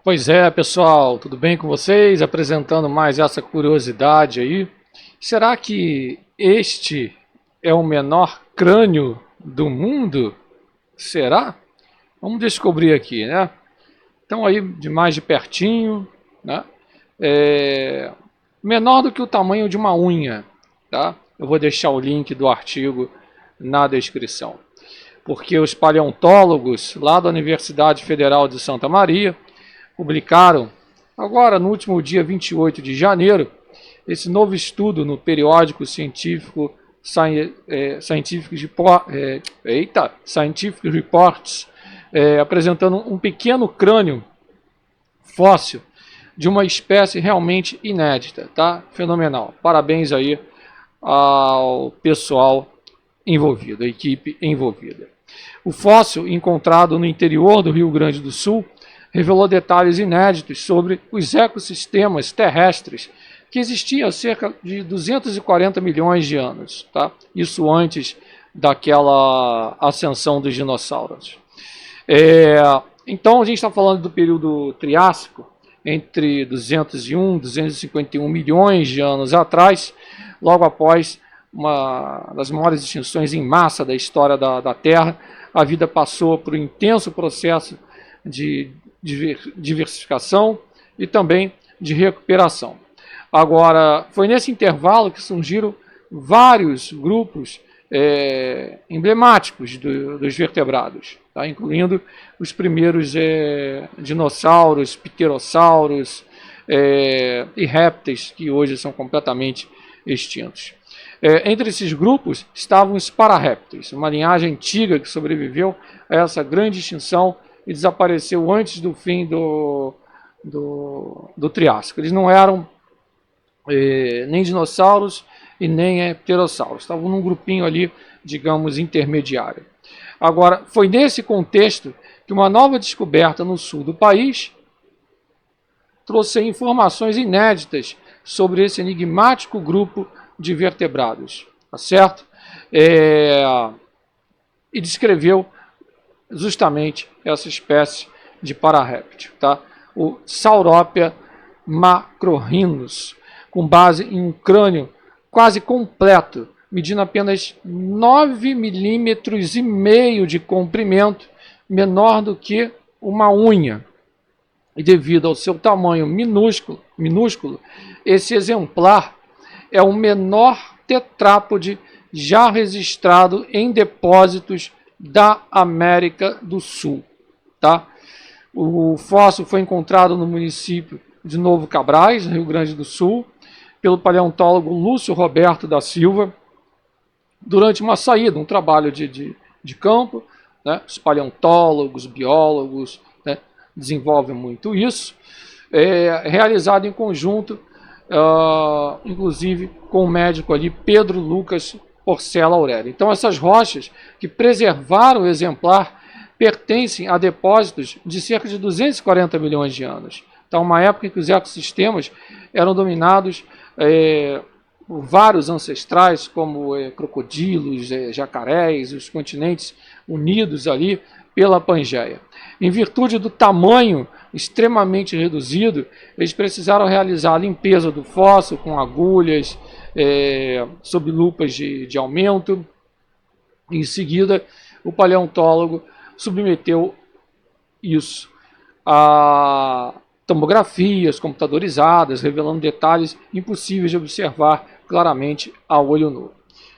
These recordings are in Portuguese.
Pois é, pessoal, tudo bem com vocês? Apresentando mais essa curiosidade aí. Será que este é o menor crânio do mundo? Será? Vamos descobrir aqui, né? Então aí de mais de pertinho, né? É menor do que o tamanho de uma unha, tá? Eu vou deixar o link do artigo na descrição. Porque os paleontólogos lá da Universidade Federal de Santa Maria publicaram, agora no último dia 28 de janeiro, esse novo estudo no periódico científico Scientific Reports, apresentando um pequeno crânio fóssil de uma espécie realmente inédita, tá? Fenomenal. Parabéns aí ao pessoal envolvido, a equipe envolvida. O fóssil, encontrado no interior do Rio Grande do Sul, revelou detalhes inéditos sobre os ecossistemas terrestres que existiam há cerca de 240 milhões de anos, tá? Isso antes daquela ascensão dos dinossauros. Então a gente está falando do período Triássico, entre 201 e 251 milhões de anos atrás, logo após uma das maiores extinções em massa da história da Terra. A vida passou por um intenso processo de diversificação e também de recuperação. Agora, foi nesse intervalo que surgiram vários grupos emblemáticos dos vertebrados, tá? Incluindo os primeiros dinossauros, pterossauros e répteis que hoje são completamente extintos. Entre esses grupos estavam os pararrépteis, uma linhagem antiga que sobreviveu a essa grande extinção e desapareceu antes do fim do Triássico. Eles não eram nem dinossauros e nem pterossauros, estavam num grupinho ali, digamos, intermediário. Agora, foi nesse contexto que uma nova descoberta no sul do país trouxe informações inéditas sobre esse enigmático grupo de vertebrados, tá certo? E descreveu justamente essa espécie de pararréptil, tá? O Sauropoda macrorhinus, com base em um crânio quase completo, medindo apenas 9,5 milímetros de comprimento, menor do que uma unha. E devido ao seu tamanho minúsculo, esse exemplar é o menor tetrápode já registrado em depósitos da América do Sul, tá? O fóssil foi encontrado no município de Novo Cabrais, no Rio Grande do Sul, pelo paleontólogo Lúcio Roberto da Silva, durante uma saída, um trabalho de campo, né? Os paleontólogos, biólogos, né, desenvolvem muito isso, realizado em conjunto, inclusive com o médico ali, Pedro Lucas Porcela Aurélio. Então essas rochas que preservaram o exemplar pertencem a depósitos de cerca de 240 milhões de anos. Então uma época em que os ecossistemas eram dominados por vários ancestrais, como crocodilos, jacarés, os continentes unidos ali pela Pangeia. Em virtude do tamanho extremamente reduzido, eles precisaram realizar a limpeza do fóssil com agulhas, sob lupas de aumento. Em seguida, o paleontólogo submeteu isso a tomografias computadorizadas, revelando detalhes impossíveis de observar claramente a olho nu.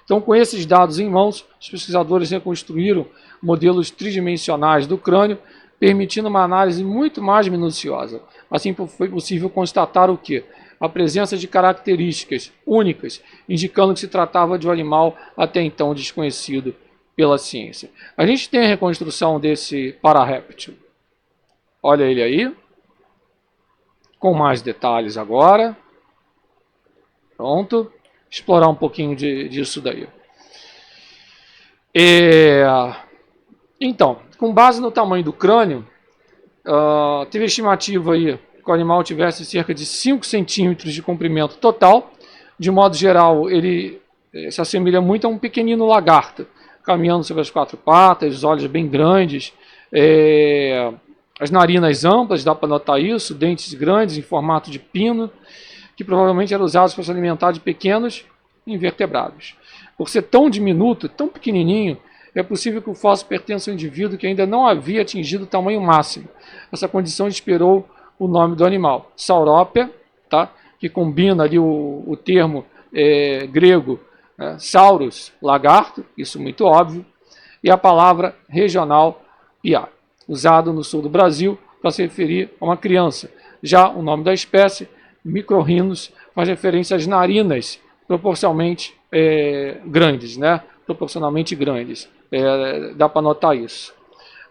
Então, com esses dados em mãos, os pesquisadores reconstruíram modelos tridimensionais do crânio, permitindo uma análise muito mais minuciosa. Assim, foi possível constatar o quê? A presença de características únicas, indicando que se tratava de um animal até então desconhecido pela ciência. A gente tem a reconstrução desse pararréptil. Olha ele aí, com mais detalhes agora. Pronto. Explorar um pouquinho disso daí. Então, com base no tamanho do crânio, teve estimativa aí que o animal tivesse cerca de 5 centímetros de comprimento total. De modo geral, ele se assemelha muito a um pequenino lagarto, caminhando sobre as 4 patas, os olhos bem grandes, As narinas amplas, dá para notar isso, dentes grandes em formato de pino, que provavelmente eram usados para se alimentar de pequenos invertebrados. Por ser tão diminuto, tão pequenininho, é possível que o fóssil pertença a um indivíduo que ainda não havia atingido o tamanho máximo. Essa condição inspirou o nome do animal, Saurópia, tá? Que combina ali o termo grego saurus, lagarto, isso muito óbvio, e a palavra regional piá, usado no sul do Brasil para se referir a uma criança. Já o nome da espécie, Microrhinos, faz referência às narinas proporcionalmente grandes, né? Proporcionalmente grandes. Dá para notar isso.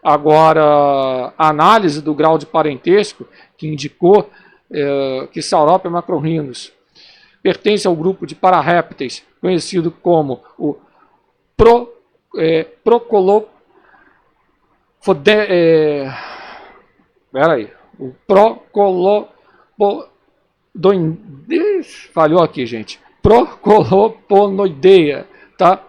Agora, a análise do grau de parentesco, que indicou que Saurópia macrorhinos pertence ao grupo de pararrépteis, conhecido como o falhou aqui, gente. Procoloponoidea, tá?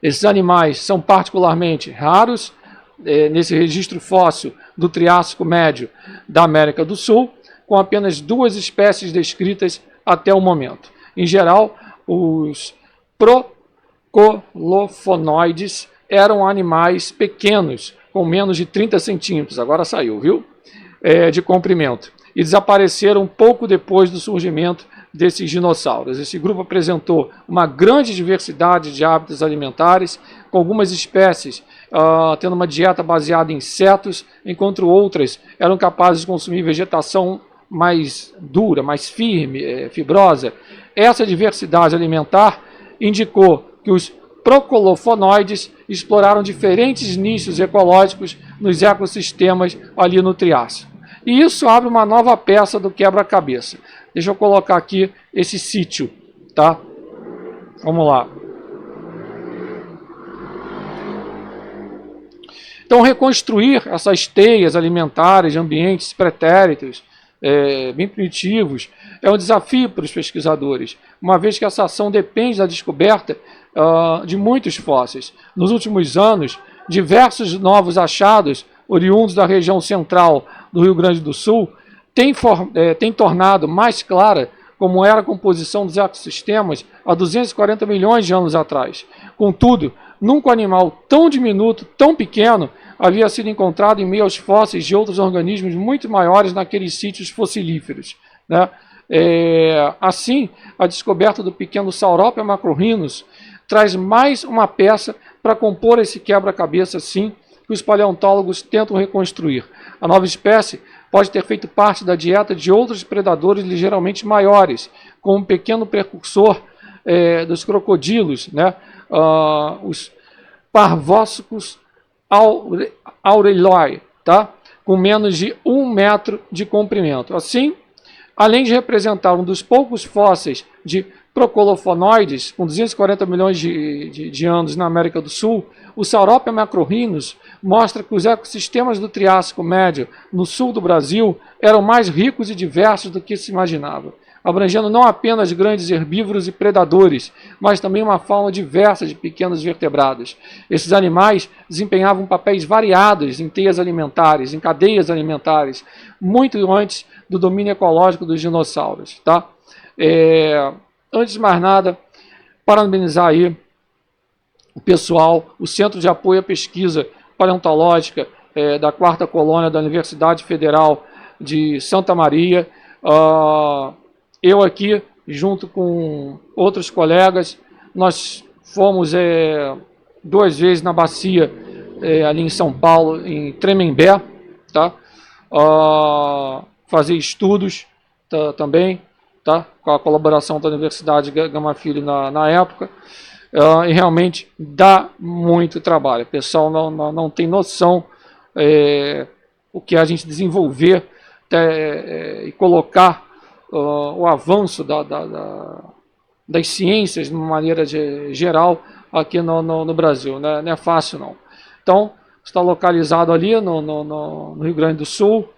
Esses animais são particularmente raros nesse registro fóssil do Triássico Médio da América do Sul, com apenas 2 espécies descritas até o momento. Em geral, os procolofonoides eram animais pequenos, com menos de 30 centímetros, agora saiu, viu? De comprimento, e desapareceram pouco depois do surgimento desses dinossauros. Esse grupo apresentou uma grande diversidade de hábitos alimentares, com algumas espécies tendo uma dieta baseada em insetos, enquanto outras eram capazes de consumir vegetação mais dura, mais firme, fibrosa. Essa diversidade alimentar indicou que os procolofonoides exploraram diferentes nichos ecológicos nos ecossistemas ali no Triássico. E isso abre uma nova peça do quebra-cabeça. Deixa eu colocar aqui esse sítio, tá? Vamos lá. Então, reconstruir essas teias alimentares de ambientes pretéritos, bem primitivos, é um desafio para os pesquisadores, uma vez que essa ação depende da descoberta de muitos fósseis. Nos últimos anos, diversos novos achados, oriundos da região central do Rio Grande do Sul, têm tornado mais clara como era a composição dos ecossistemas há 240 milhões de anos atrás. Contudo, nunca um animal tão diminuto, tão pequeno, havia sido encontrado em meio aos fósseis de outros organismos muito maiores naqueles sítios fossilíferos, né? Assim, a descoberta do pequeno Saurópia macrorhinos traz mais uma peça para compor esse quebra-cabeça, sim, que os paleontólogos tentam reconstruir. A nova espécie pode ter feito parte da dieta de outros predadores ligeiramente maiores, como um pequeno precursor dos crocodilos, né? Os Parvósucos aureloi, tá? Com menos de 1 metro de comprimento. Assim, além de representar um dos poucos fósseis de procolofonoides, com 240 milhões de anos na América do Sul, o Saurópia macrorhinos mostra que os ecossistemas do Triássico Médio, no sul do Brasil, eram mais ricos e diversos do que se imaginava, abrangendo não apenas grandes herbívoros e predadores, mas também uma fauna diversa de pequenos vertebrados. Esses animais desempenhavam papéis variados em teias alimentares, em cadeias alimentares, muito antes do domínio ecológico dos dinossauros, tá? Antes de mais nada, parabenizar aí o pessoal, o Centro de Apoio à Pesquisa Paleontológica da 4ª Colônia da Universidade Federal de Santa Maria. Eu aqui, junto com outros colegas, nós fomos 2 vezes na bacia, ali em São Paulo, em Tremembé, tá? Fazer estudos também, tá? Com a colaboração da Universidade Gama Filho na época. E realmente dá muito trabalho. O pessoal não tem noção o que a gente desenvolver e colocar o avanço das ciências de uma maneira geral aqui no Brasil. Né? Não é fácil, não. Então, está localizado ali no Rio Grande do Sul.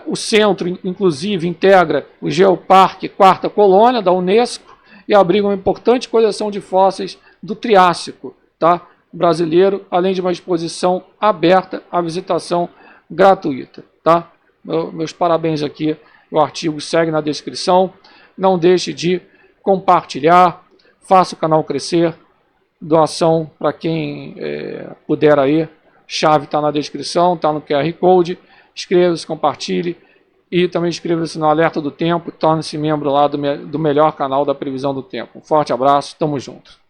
O centro, inclusive, integra o Geoparque 4ª Colônia da Unesco e abriga uma importante coleção de fósseis do Triássico, tá? Brasileiro, além de uma exposição aberta à visitação gratuita, tá? Meus parabéns aqui, o artigo segue na descrição. Não deixe de compartilhar, faça o canal crescer, doação para quem puder aí, chave está na descrição, está no QR Code, inscreva-se, compartilhe e também inscreva-se no Alerta do Tempo, torne-se membro lá do melhor canal da previsão do tempo. Um forte abraço, tamo junto.